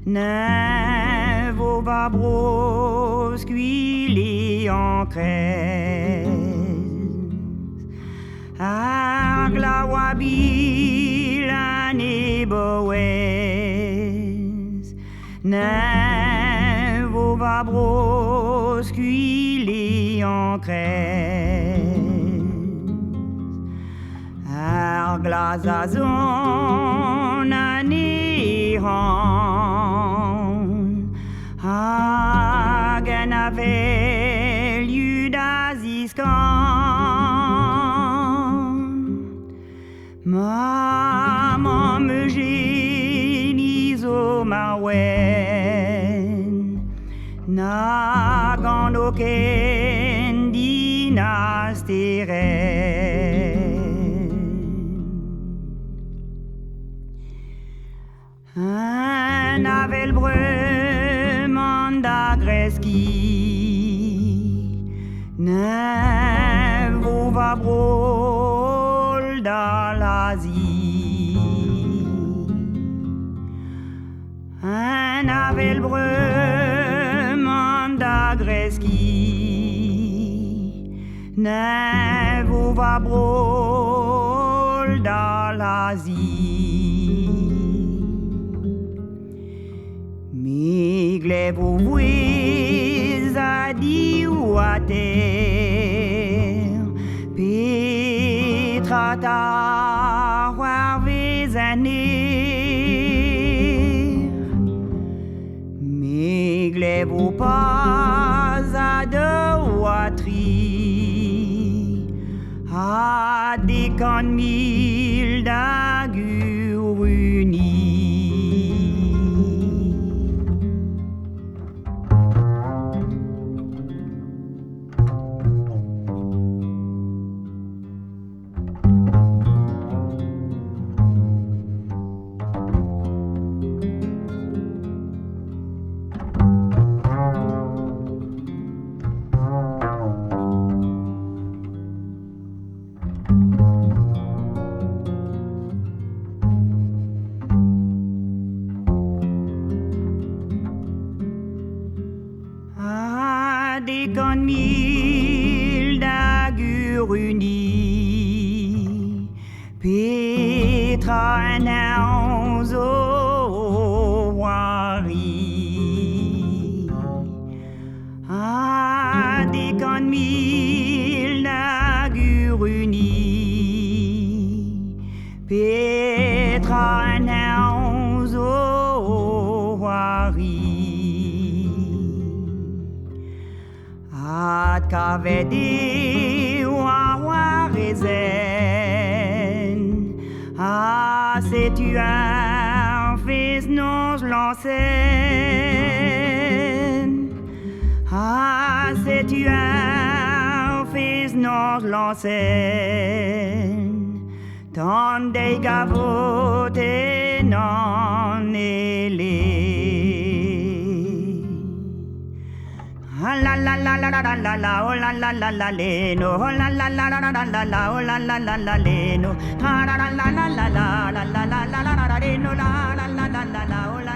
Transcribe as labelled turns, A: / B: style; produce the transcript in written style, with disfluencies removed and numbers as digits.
A: ne vaut pas brosquiller en crèse. Agla wabi l'année boez, ne vaut pas brosquiller en crèse. Agla zazon année hon, hagen avel yudaziskan. Maman me génise au marwen, nagan aucun dynastérène. Un avel brement d'agreski, ne vaut pas brol dans l'Asie. Un avel brement d'agreski, ne vaut pas brol dans l'Asie. Migle vous voyez à dire ou à terre, Petra ta warvez années. Migle vous pas à deux ou à tri, à des con mille d'agures unis. Des con mille d'agures unis, Petra annonce au wari. Des con mille d'agures unis, Petra annonce au wari. At kavedi wa rezen, c'est-tu un fils non l'ancen? C'est-tu un fils non l'ancen? Tant des gavotes non élé. La la la la la la la la, oh la la la la leno, oh la la la la la la la, oh la la la la leno, la la la la la la la la la la la la leno, la la la la la la, oh la